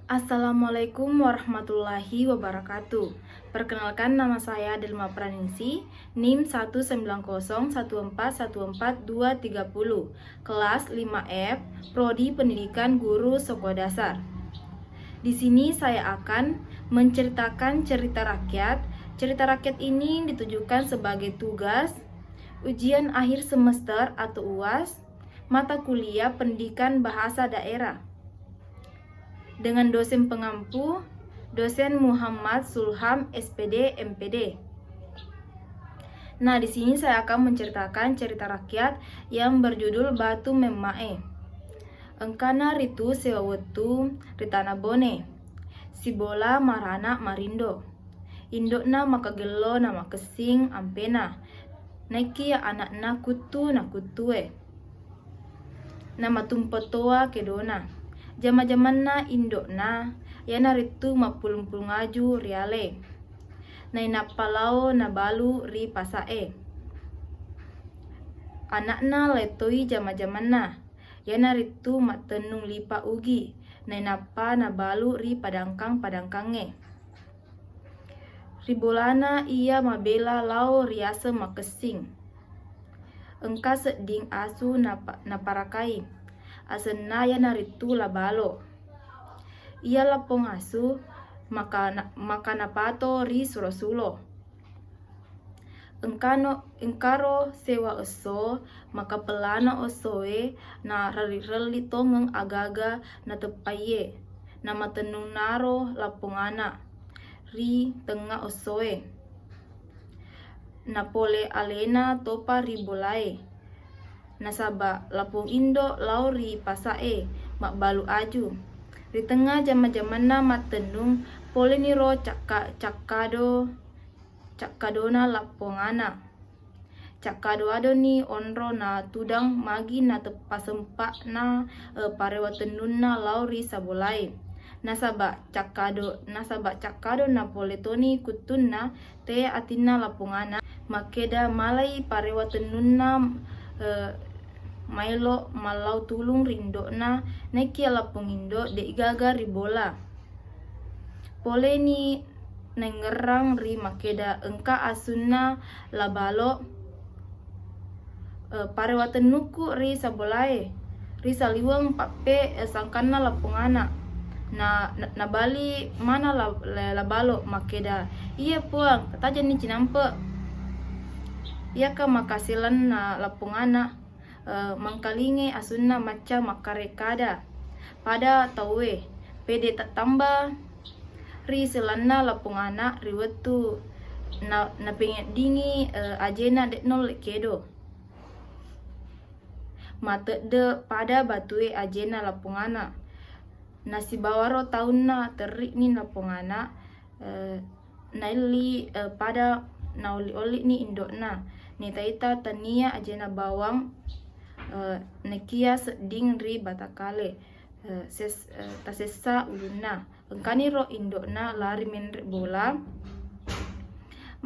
Assalamualaikum warahmatullahi wabarakatuh. Perkenalkan, nama saya Delma Praningsi, NIM 19014144230, kelas 5F, Prodi Pendidikan Guru Sekolah Dasar. Di sini saya akan menceritakan cerita rakyat. Cerita rakyat ini ditujukan sebagai tugas ujian akhir semester atau UAS mata kuliah Pendidikan Bahasa Daerah, dengan dosen pengampu, dosen Muhammad Sulham SPD MPD. Nah, di sini saya akan menceritakan cerita rakyat yang berjudul Batu Memae. Engkana ritu sewawetu ritana bone, sibola marana marindo, indokna makagelo na makesing ampena, naiki ya anakna kutu na kutue, nama tumpotoa kedona. Jama-jamanna indokna yana ritu mapulung-pulung aju riale, naina palao na balu ri pasae. Anakna letoi jama-jamanna yana ritu matenung lipa ugi, naina pa na balu ri padangkang-padangkange. Ribolana ia mabela lao riasa makesing, engka seding asu na parakai, asena yana ritu labalo. Ia lapong asu maka napato ri sulo-sulo. Engkaro sewa oso maka pelana osoe na rali tongeng agaga na tepaye na matenung naro lapongana ri tengah osoe. Napole alena topa ribolai, nasaba lapong indo lauri pasae mak balu aju. Di tengah jama-jamanna matenung poleniro cakkadona lapongana. Cakkado ado ni onro na tudang magi na tepasempak na parewa tenunna lauri sabolai. Nasaba cakkado na poletoni kutunna te atina lapongana makeda malai parewa tenunna mailo malau tulung rindo na neki lapong indo de igaga ribola. Pole ni nengerang ri makeda engka asunna labalo parewa tenuku ri sabolae ri saliwang pape sangkana lapongana na bali mana labalo makeda iya puang kataja ni cinampe ia ka makasilan na lapongana mangkalinge asunna maca makarekada pada tawe pede tak tambah ri selanna lapongana riwetu na penget dingi ajena deknol kedo mate de pada batue ajena lapongana nasi bawaro taunna terik ni lapongana naili pada naoli-oli ni indokna ni taita tania ajena bawang nekia seding ri batakale tasesa uluna engkani ro indokna lari menrek bola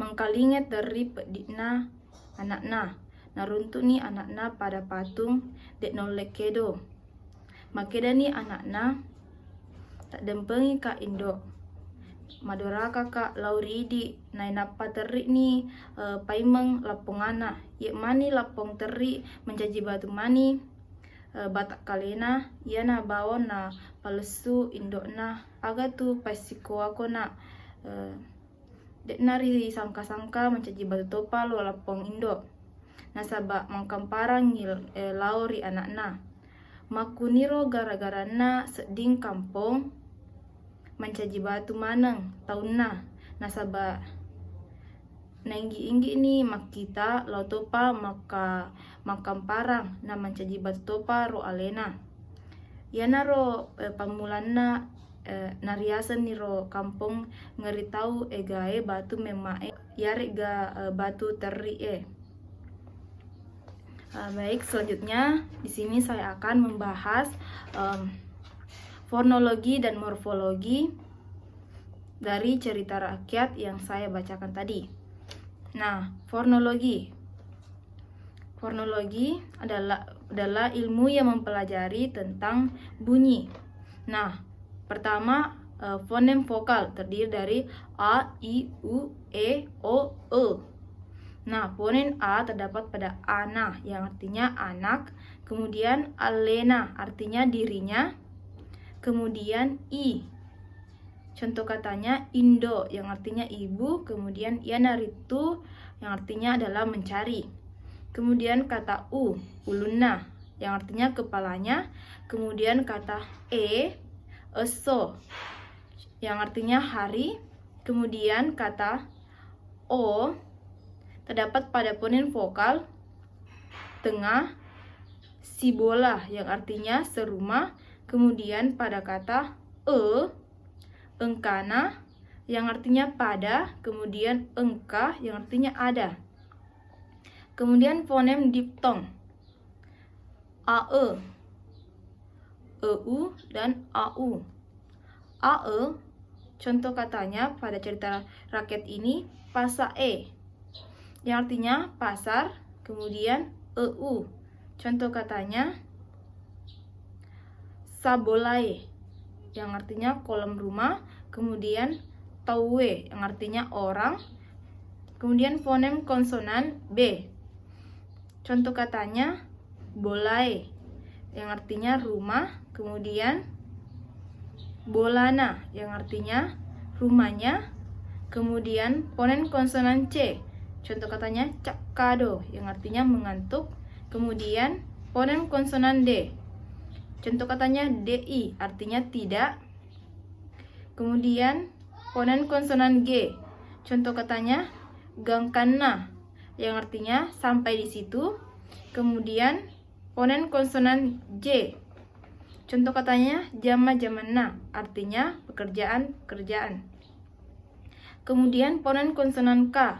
mangkalinget dari pedikna anakna naruntuk ni anakna pada patung dek nolek kedo makeda ni anakna tak dempengi ka indok madoraka ka lauridi nainapa terik ni paimeng lapongana yek mani lapong terik mencaji batu mani batak kalena iana bawon na palesu indokna aga tu pasiko ako na dek nari sangka-sangka mencaji batu topa lo lapong indok nasaba mangkamparang lauri anakna makuniro gara-gara na seding kampung mencaji batu maneng taunna nasaba nainggi-inggi ni makita lau topa maka makamparang na mencaji batu topa ro alena yana ro pamulanna nariasan ni ro kampung ngeri tau egae batu memae yare ga batu teri Baik, selanjutnya di sini saya akan membahas fonologi dan morfologi dari cerita rakyat yang saya bacakan tadi. Nah, fonologi adalah ilmu yang mempelajari tentang bunyi. Nah, Pertama, fonem vokal terdiri dari a, i, u, e, o, e. Nah, fonem a terdapat pada ana yang artinya anak, kemudian alena artinya dirinya, kemudian i. Contoh katanya Indo yang artinya ibu, kemudian Yanaritu yang artinya adalah mencari. Kemudian kata uluna yang artinya kepalanya, kemudian kata eso yang artinya hari, kemudian kata o terdapat pada fonem vokal tengah, sibola yang artinya serumah, kemudian pada kata engkana yang artinya pada, kemudian engka yang artinya ada. Kemudian fonem diftong ae, eu, dan au. Ae, contoh katanya pada cerita rakyat ini pasae yang artinya pasar, kemudian eu. Contoh katanya sabolae yang artinya kolam rumah, kemudian tauwe yang artinya orang, kemudian fonem konsonan b. Contoh katanya bolae yang artinya rumah, kemudian bolana yang artinya rumahnya, kemudian fonem konsonan c. Contoh katanya cakado yang artinya mengantuk, kemudian fonem konsonan d. Contoh katanya di artinya tidak, kemudian fonem konsonan g. Contoh katanya gangkana yang artinya sampai di situ, kemudian fonem konsonan j. Contoh katanya jama-jamana artinya pekerjaan. Kemudian fonem konsonan k.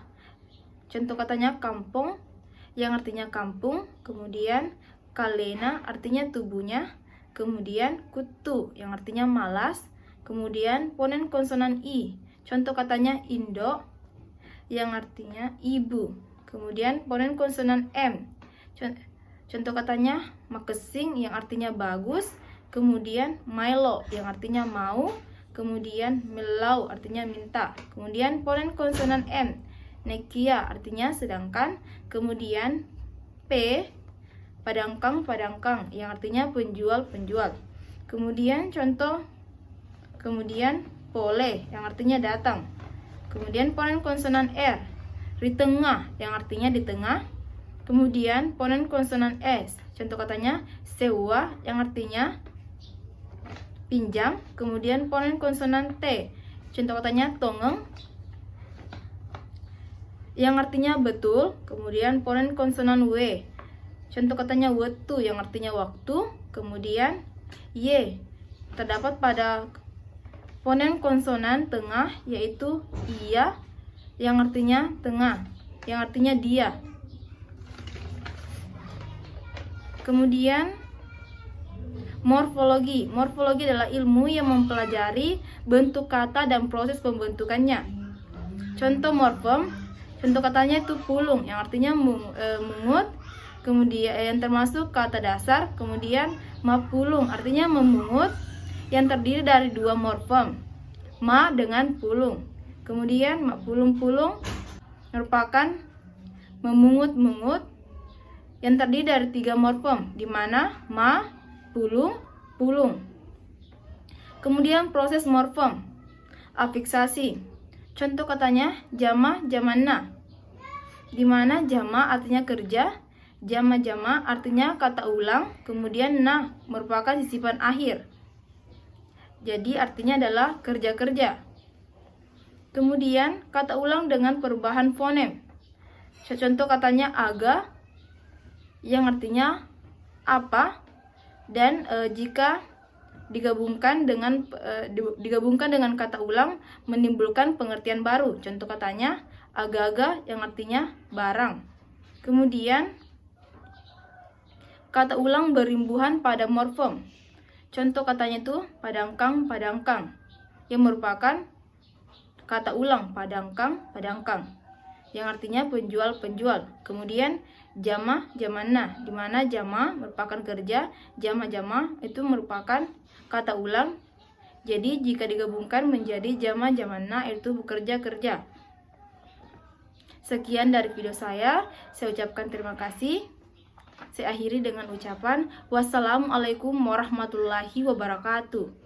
Contoh katanya kampung yang artinya kampung, kemudian kalena artinya tubuhnya, kemudian kutu yang artinya malas, kemudian fonem konsonan i. Contoh katanya Indo yang artinya ibu, kemudian fonem konsonan m. Contoh katanya makesing yang artinya bagus, kemudian Milo yang artinya mau, kemudian melau artinya minta, kemudian fonem konsonan m. Nekia artinya sedangkan, kemudian p padangkang yang artinya penjual. Kemudian pole yang artinya datang. Kemudian fonem konsonan r, di tengah yang artinya di tengah. Kemudian fonem konsonan s, contoh katanya sewa yang artinya pinjam. Kemudian fonem konsonan t, contoh katanya tongeng yang artinya betul. Kemudian fonem konsonan w, contoh katanya wetu yang artinya waktu. Kemudian y terdapat pada fonem konsonan tengah yaitu iya yang artinya tengah, yang artinya dia. Kemudian morfologi. Morfologi adalah ilmu yang mempelajari bentuk kata dan proses pembentukannya. Contoh morfem, contoh katanya itu pulung yang artinya mungut, kemudian yang termasuk kata dasar. Kemudian mapulung artinya memungut yang terdiri dari dua morfem, ma dengan pulung. Kemudian mapulung-pulung merupakan memungut-mungut yang terdiri dari tiga morfem, di mana ma, pulung, pulung. Kemudian proses morfem, afiksasi. Contoh katanya jama, jamana, di mana jama artinya kerja, jama artinya kata ulang, kemudian nah merupakan sisipan akhir. Jadi artinya adalah kerja-kerja. Kemudian kata ulang dengan perubahan fonem. Contoh katanya aga yang artinya apa, dan jika digabungkan dengan kata ulang menimbulkan pengertian baru. Contoh katanya aga-aga yang artinya barang. Kemudian kata ulang berimbuhan pada morfem. Contoh katanya itu padangkang yang merupakan kata ulang padangkang yang artinya penjual. Kemudian jama, jamana, di mana jama merupakan kerja, jama itu merupakan kata ulang Jadi jika digabungkan menjadi jama-jamanna yaitu bekerja-kerja. Sekian dari video saya ucapkan terima kasih. Saya akhiri dengan ucapan wassalamualaikum warahmatullahi wabarakatuh.